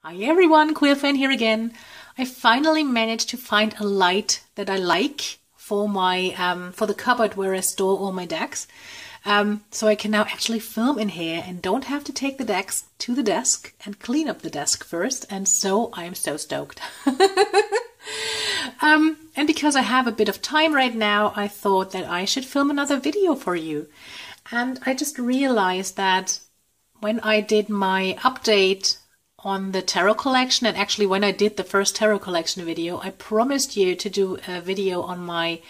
Hi everyone, Quill Fan here again. I finally managed to find a light that I like for my for the cupboard where I store all my decks. So I can now actually film in here and don't have to take the decks to the desk and clean up the desk first. And so I'm so stoked. And because I have a bit of time right now, I thought that I should film another video for you. And I just realized that when I did my update on the tarot collection, and actually when I did the first tarot collection video, I promised you to do a video on my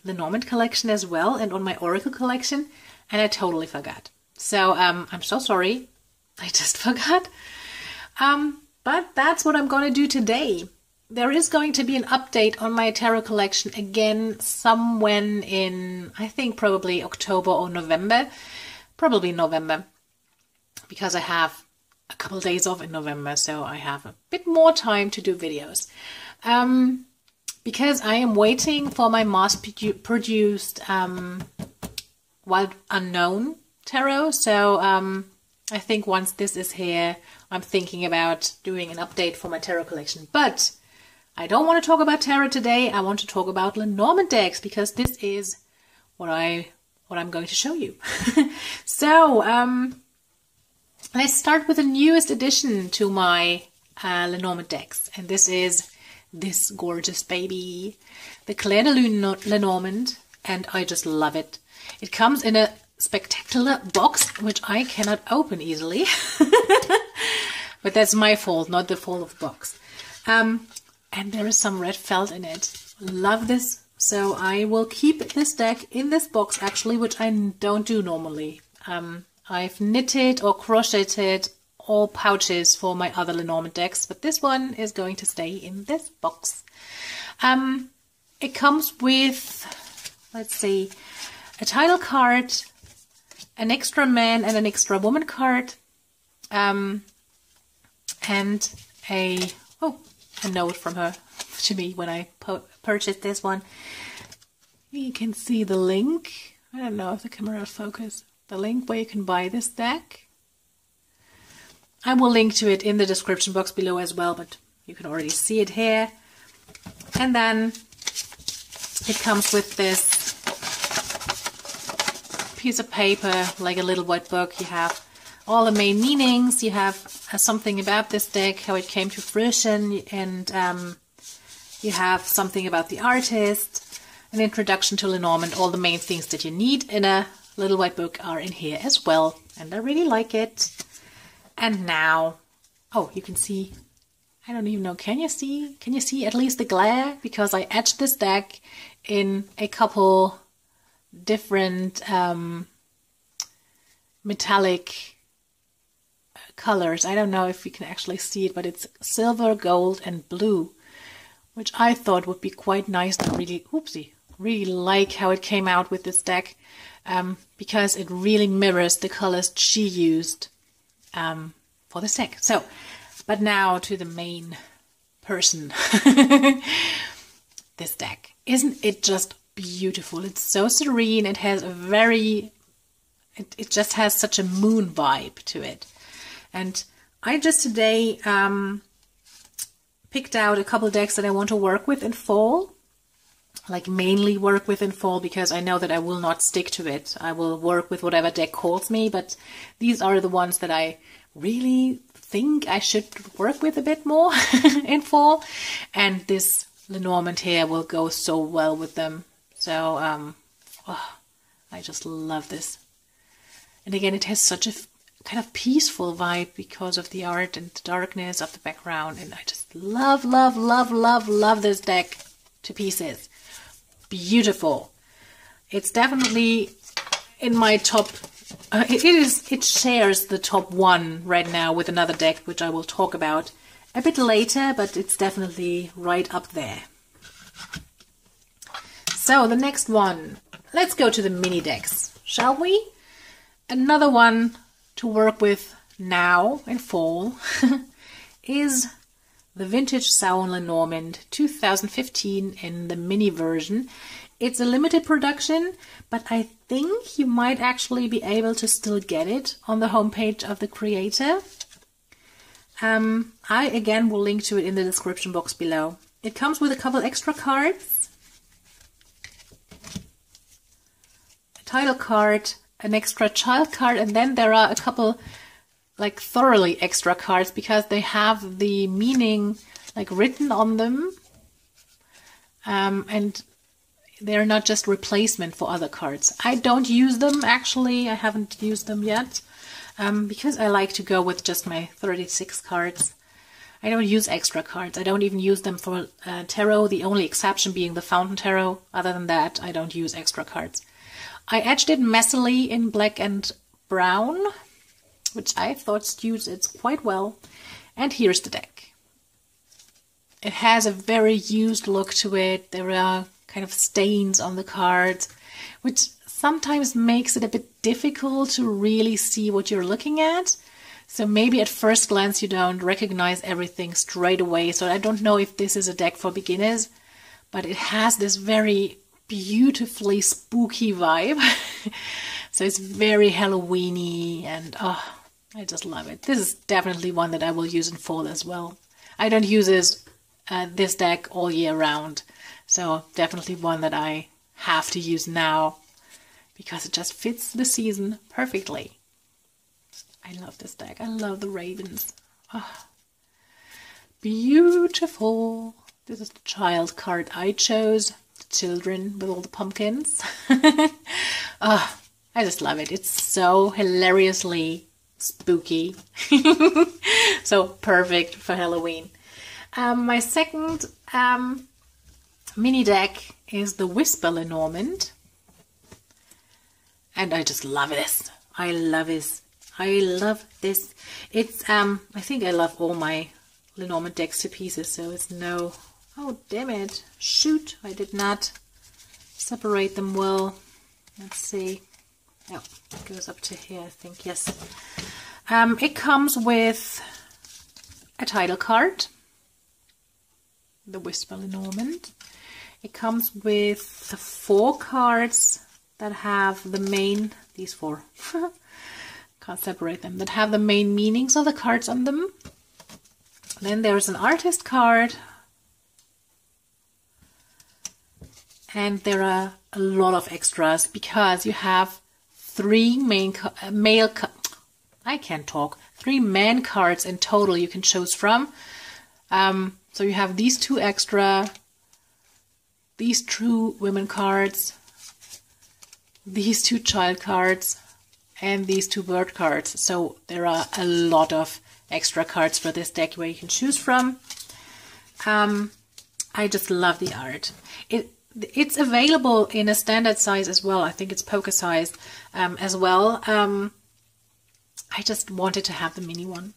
Lenormand collection as well and on my Oracle collection, and I totally forgot. So I'm so sorry, I just forgot. But that's what I'm going to do today. There is going to be an update on my tarot collection again somewhere in, I think probably October or November. Probably November, because I have a couple of days off in November, so I have a bit more time to do videos. Because I am waiting for my mass-produced Wild Unknown tarot, so I think once this is here, I'm thinking about doing an update for my tarot collection. But I don't want to talk about tarot today. I want to talk about Lenormand decks, because this is what I'm going to show you. So let's start with the newest addition to my Lenormand decks, and this is this gorgeous baby, the Clair de Lune Lenormand, and I just love it. It comes in a spectacular box, which I cannot open easily, but that's my fault, not the fault of the box. And there is some red felt in it. Love this, so I will keep this deck in this box actually, which I don't do normally. I've knitted or crocheted all pouches for my other Lenormand decks, but this one is going to stay in this box. It comes with, let's see, a title card, an extra man and an extra woman card, and a note from her to me when I purchased this one. You can see the link. I don't know if the camera will focus. The link where you can buy this deck. I will link to it in the description box below as well, but you can already see it here. And then it comes with this piece of paper, like a little white book. You have all the main meanings. You have something about this deck, how it came to fruition, and you have something about the artist, an introduction to Lenormand. All the main things that you need in a little white book are in here as well, and I really like it. And now, oh, you can see, I don't even know, can you see at least the glare? Because I etched this deck in a couple different metallic colors. I don't know if you can actually see it, but it's silver, gold, and blue, which I thought would be quite nice. I really like how it came out with this deck. Because it really mirrors the colors she used for the deck. So, but now to the main person. This deck. Isn't it just beautiful? It's so serene. It has a very... It just has such a moon vibe to it. And I just today picked out a couple decks that I want to work with in fall. Like mainly work with in fall, because I know that I will not stick to it. I will work with whatever deck calls me, but these are the ones that I really think I should work with a bit more in fall. And this Lenormand here will go so well with them. So, I just love this. And again, it has such a kind of peaceful vibe because of the art and the darkness of the background. And I just love, love, love, love, love this deck to pieces. Beautiful. It's definitely in my top. It shares the top one right now with another deck, which I will talk about a bit later, but it's definitely right up there. So the next one, let's go to the mini decks, shall we? Another one to work with now in fall is the Vintage Samhain Lenormand 2015 in the mini version. It's a limited production, but I think you might actually be able to still get it on the homepage of the creator. I again will link to it in the description box below. It comes with a couple extra cards, a title card, an extra child card, and then there are a couple like thoroughly extra cards because they have the meaning like written on them, and they're not just replacement for other cards. I don't use them actually. I haven't used them yet. Because I like to go with just my 36 cards. I don't use extra cards. I don't even use them for tarot, the only exception being the Fountain Tarot. Other than that, I don't use extra cards. I etched it messily in black and brown, which I thought suits it quite well. And here's the deck. It has a very used look to it. There are kind of stains on the cards, which sometimes makes it a bit difficult to really see what you're looking at. So maybe at first glance you don't recognize everything straight away. So I don't know if this is a deck for beginners, but it has this very beautifully spooky vibe. So it's very Halloween-y, and oh, I just love it. This is definitely one that I will use in fall as well. I don't use this deck all year round. So definitely one that I have to use now, because it just fits the season perfectly. I love this deck. I love the ravens. Oh, beautiful. This is the child card I chose. The children with all the pumpkins. Oh, I just love it. It's so hilariously spooky. So perfect for Halloween. My second mini deck is the Whisper Lenormand. And I just love this. I love this. I love this. It's, I think I love all my Lenormand decks to pieces, so it's no... Oh, damn it. Shoot, I did not separate them well. Let's see. Oh, it goes up to here, I think, yes. It comes with a title card, the Whisper Lenormand. It comes with 4 cards that have the main, these 4, can't separate them, that have the main meanings of the cards on them. Then there's an artist card, and there are a lot of extras because you have 3 3 man cards in total you can choose from. So you have these 2 extra, these 2 women cards, these 2 child cards, and these 2 bird cards. So there are a lot of extra cards for this deck where you can choose from. I just love the art. It's available in a standard size as well. I think it's poker size as well. I just wanted to have the mini one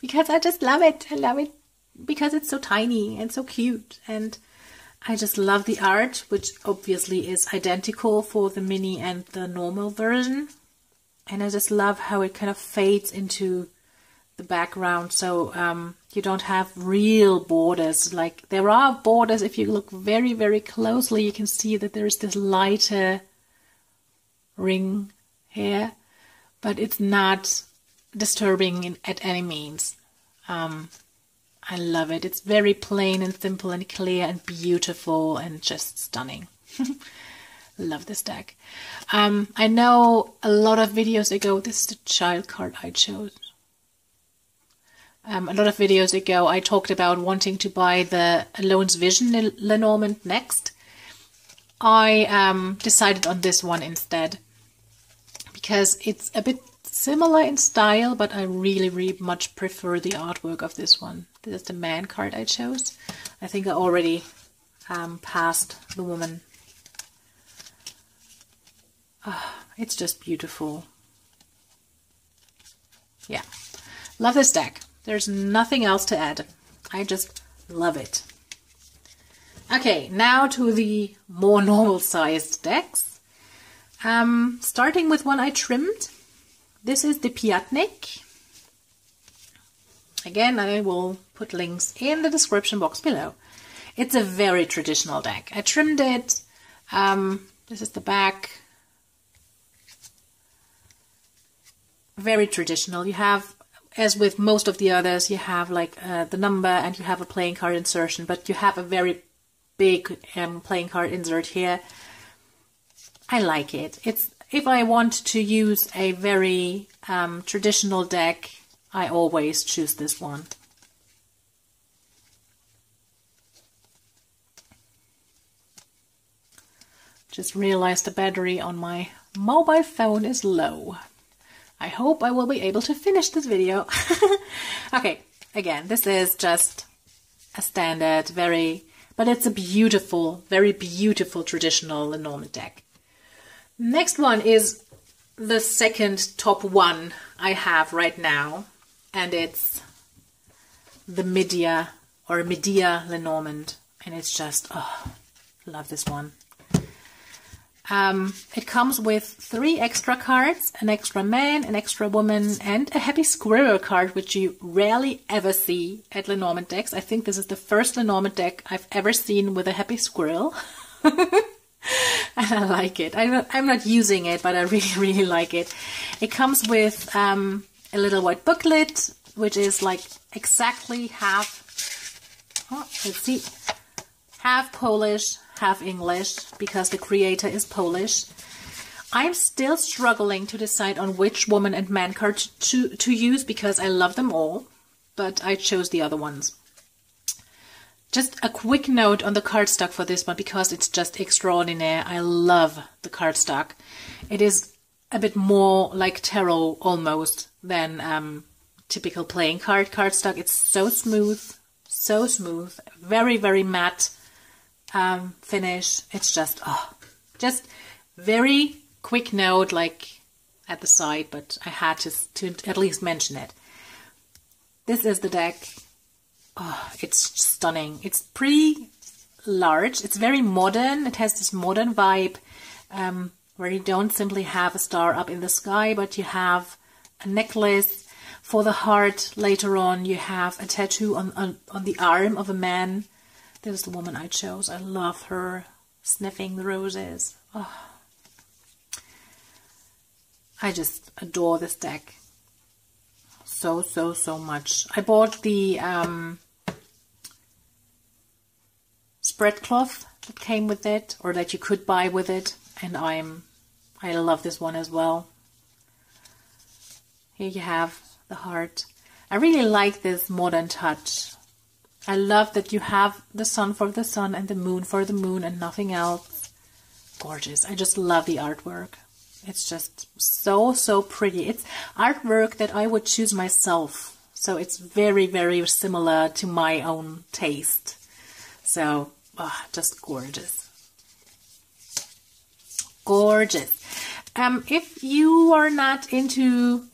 because I just love it. I love it because it's so tiny and so cute, and I just love the art, which obviously is identical for the mini and the normal version. And I just love how it kind of fades into the background, so you don't have real borders. Like, there are borders. If you look very, very closely, you can see that there is this lighter ring here, but it's not disturbing at any means. I love it. It's very plain and simple and clear and beautiful and just stunning. Love this deck. I know a lot of videos ago, this is the child card I chose. A lot of videos ago I talked about wanting to buy the Alone's Vision Lenormand next. I decided on this one instead because it's a bit similar in style, but I really, really much prefer the artwork of this one. This is the man card I chose. I think I already passed the woman. Oh, it's just beautiful. Yeah, love this deck. There's nothing else to add. I just love it. Okay, now to the more normal sized decks. Starting with one I trimmed. This is the Piatnik. Again, I will put links in the description box below. It's a very traditional deck. I trimmed it. This is the back. Very traditional. You have as with most of the others, you have like the number and you have a playing card insertion, but you have a very big playing card insert here. I like it. If I want to use a very traditional deck, I always choose this one. Just realized the battery on my mobile phone is low. I hope I will be able to finish this video. Okay, again, this is just a standard, but it's a beautiful, very beautiful traditional Lenormand deck. Next one is the second top one I have right now, and it's the Middia or Middia Lenormand, and it's just, oh, love this one. It comes with 3 extra cards, an extra man, an extra woman, and a happy squirrel card, which you rarely ever see at Lenormand decks. I think this is the first Lenormand deck I've ever seen with a happy squirrel. And I like it. I'm not using it, but I really, really like it. It comes with a little white booklet, which is like exactly half, let's see, half Polish, half English, because the creator is Polish. I'm still struggling to decide on which woman and man card to use, because I love them all, but I chose the other ones. Just a quick note on the cardstock for this one, because it's just extraordinary. I love the cardstock. It is a bit more like tarot almost than typical playing cardstock. It's so smooth, very, very matte finish. It's just, just very quick note, like at the side, but I had to at least mention it. This is the deck. Oh, it's stunning. It's pretty large. It's very modern. It has this modern vibe where you don't simply have a star up in the sky, but you have a necklace for the heart. Later on, you have a tattoo on the arm of a man. This is the woman I chose. I love her sniffing the roses. Oh. I just adore this deck. So much. I bought the spread cloth that came with it, or that you could buy with it, and I love this one as well. Here you have the heart. I really like this modern touch. I love that you have the sun for the sun and the moon for the moon and nothing else. Gorgeous. I just love the artwork. It's just so pretty. It's artwork that I would choose myself. So it's very, very similar to my own taste. So, just gorgeous. Gorgeous. If you are not into,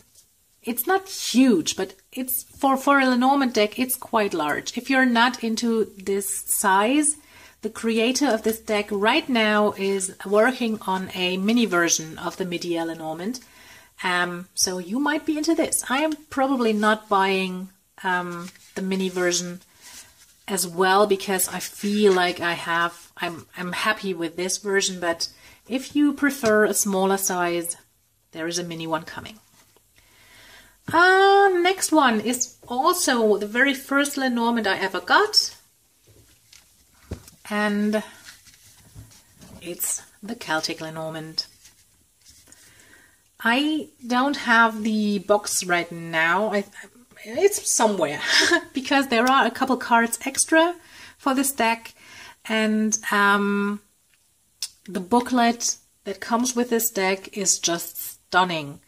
it's not huge, but it's for a Lenormand deck, it's quite large. If you're not into this size, the creator of this deck right now is working on a mini version of the Middia Lenormand. So you might be into this. I am probably not buying the mini version as well, because I feel like I'm happy with this version, but if you prefer a smaller size, there is a mini one coming. Next one is also the very first Lenormand I ever got. And it's the Celtic Lenormand. I don't have the box right now. It's somewhere because there are a couple cards extra for this deck, and the booklet that comes with this deck is just stunning.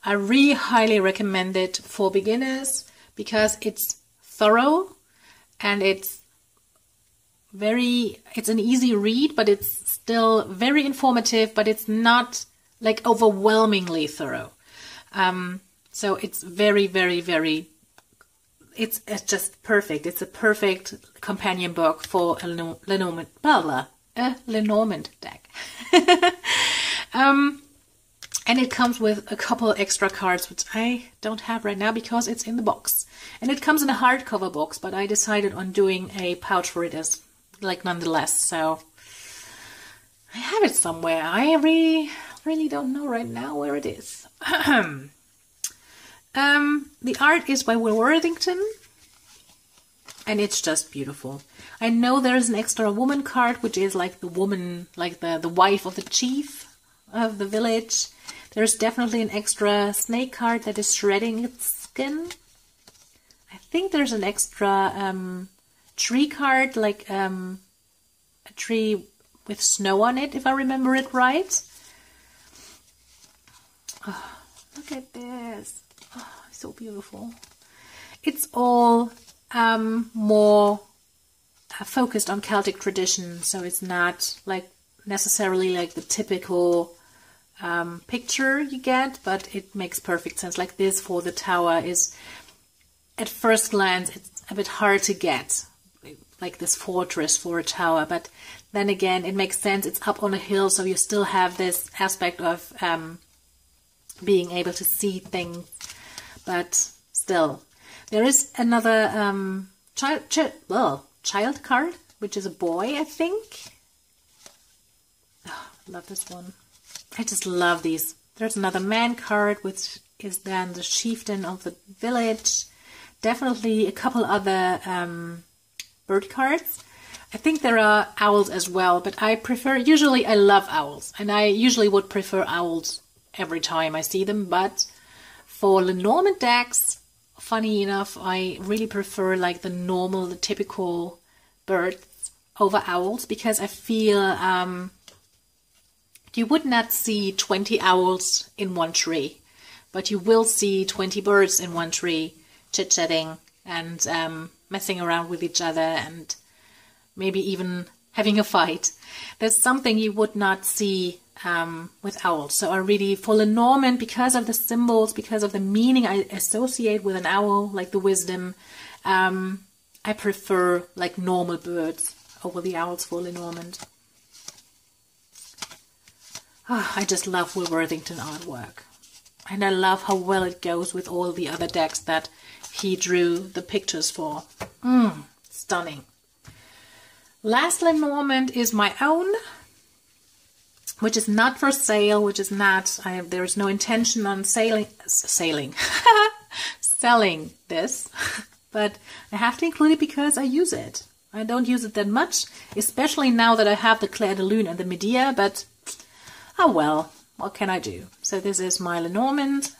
I really highly recommend it for beginners because it's thorough and it's an easy read, but it's still very informative, but it's not like overwhelmingly thorough. So it's very, very, very, it's just perfect. It's a perfect companion book for a Lenormand deck. And it comes with a couple extra cards, which I don't have right now because it's in the box. And it comes in a hardcover box, but I decided on doing a pouch for it as nonetheless. So I have it somewhere. I really don't know right now where it is. The art is by Worthington, and it's just beautiful. I know there's an extra woman card, which is like the woman, like the wife of the chief of the village. There's definitely an extra snake card that is shredding its skin. I think there's an extra tree card, like a tree with snow on it, if I remember it right. Oh, look at this. Oh, so beautiful. It's all more focused on Celtic tradition, so it's not like necessarily like the typical picture you get, but it makes perfect sense. Like this for the tower is, at first glance, it's a bit hard to get, like this fortress for a tower, but then again, it makes sense. It's up on a hill, so you still have this aspect of being able to see things, but still. There is another child card, which is a boy, I think. Oh, love this one. I just love these. There's another man card, which is then the chieftain of the village. Definitely a couple other bird cards. I think there are owls as well, but I prefer, usually I love owls, and I usually would prefer owls every time I see them, but for Lenormand decks, funny enough, I really prefer like the normal, the typical birds over owls, because I feel you would not see 20 owls in one tree, but you will see 20 birds in one tree chit-chatting and messing around with each other and maybe even having a fight. There's something you would not see with owls. So I really, for Lenormand, because of the symbols, because of the meaning I associate with an owl, like the wisdom, I prefer like normal birds over the owls for Lenormand. Oh, I just love Worthington artwork. And I love how well it goes with all the other decks that he drew the pictures for. Stunning. Last Lenormand is my own, which is not for sale, which is not, there is no intention on selling this, but I have to include it because I use it. I don't use it that much, especially now that I have the Clair de Lune and the Middia, but oh well, what can I do? So this is my Lenormand.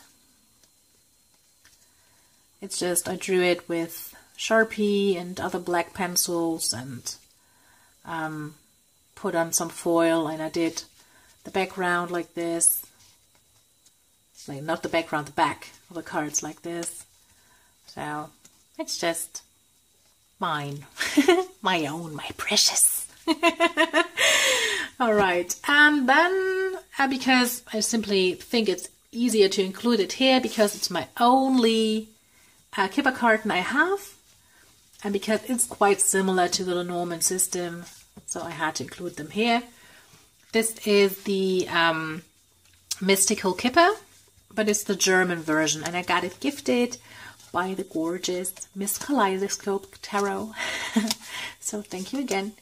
It's just, I drew it with Sharpie and other black pencils and put on some foil, and I did the background like this. Like, not the background, the back of the cards like this. So it's just mine. My own, my precious. Alright, and then because I simply think it's easier to include it here because it's my only Kipper carton I have, and because it's quite similar to the Lenormand system, so I had to include them here. This is the Mystical Kipper, but it's the German version, and I got it gifted by the gorgeous Miss Kaleidoscope Tarot. So thank you again.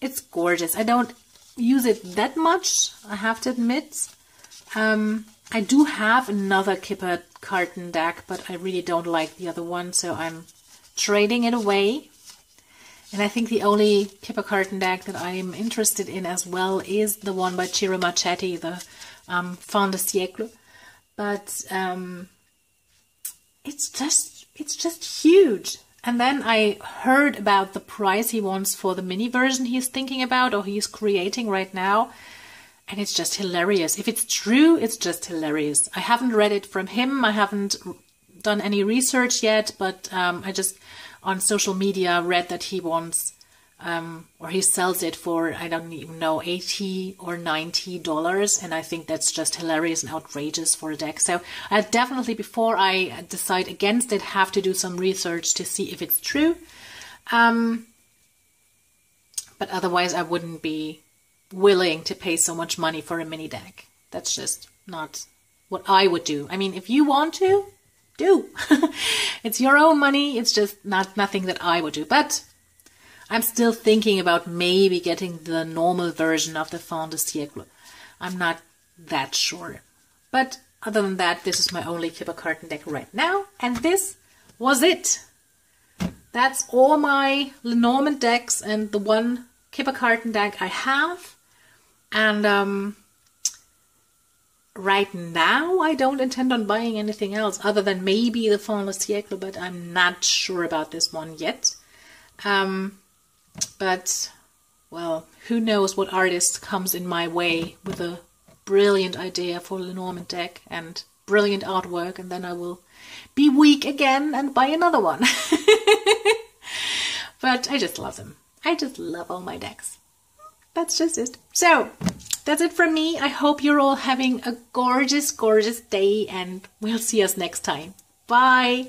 It's gorgeous. I don't use it that much, I have to admit. I do have another Kipper carton deck, but I really don't like the other one, so I'm trading it away. And I think the only Kipper carton deck that I'm interested in as well is the one by Ciro Marchetti, the Fin de Siècle. But it's just huge. And then I heard about the price he wants for the mini version he's thinking about, or he's creating right now. And it's just hilarious. If it's true, it's just hilarious. I haven't read it from him. I haven't done any research yet, but I just on social media read that he wants, or he sells it for, I don't even know, $80 or $90. And I think that's just hilarious and outrageous for a deck. So I definitely, before I decide against it, have to do some research to see if it's true. But otherwise I wouldn't be willing to pay so much money for a mini deck. That's just not what I would do. I mean, if you want to, do. It's your own money. It's just nothing that I would do. But I'm still thinking about maybe getting the normal version of the Fin de Siècle. I'm not that sure. But other than that, this is my only Kipper carton deck right now. And this was it. That's all my Lenormand decks and the one Kipper carton deck I have. And right now I don't intend on buying anything else other than maybe the Fin de Siècle, but I'm not sure about this one yet. But, well, who knows what artist comes in my way with a brilliant idea for Lenormand deck and brilliant artwork, and then I will be weak again and buy another one. But I just love them. I just love all my decks. That's just it. So, that's it from me. I hope you're all having a gorgeous, gorgeous day, and we'll see us next time. Bye!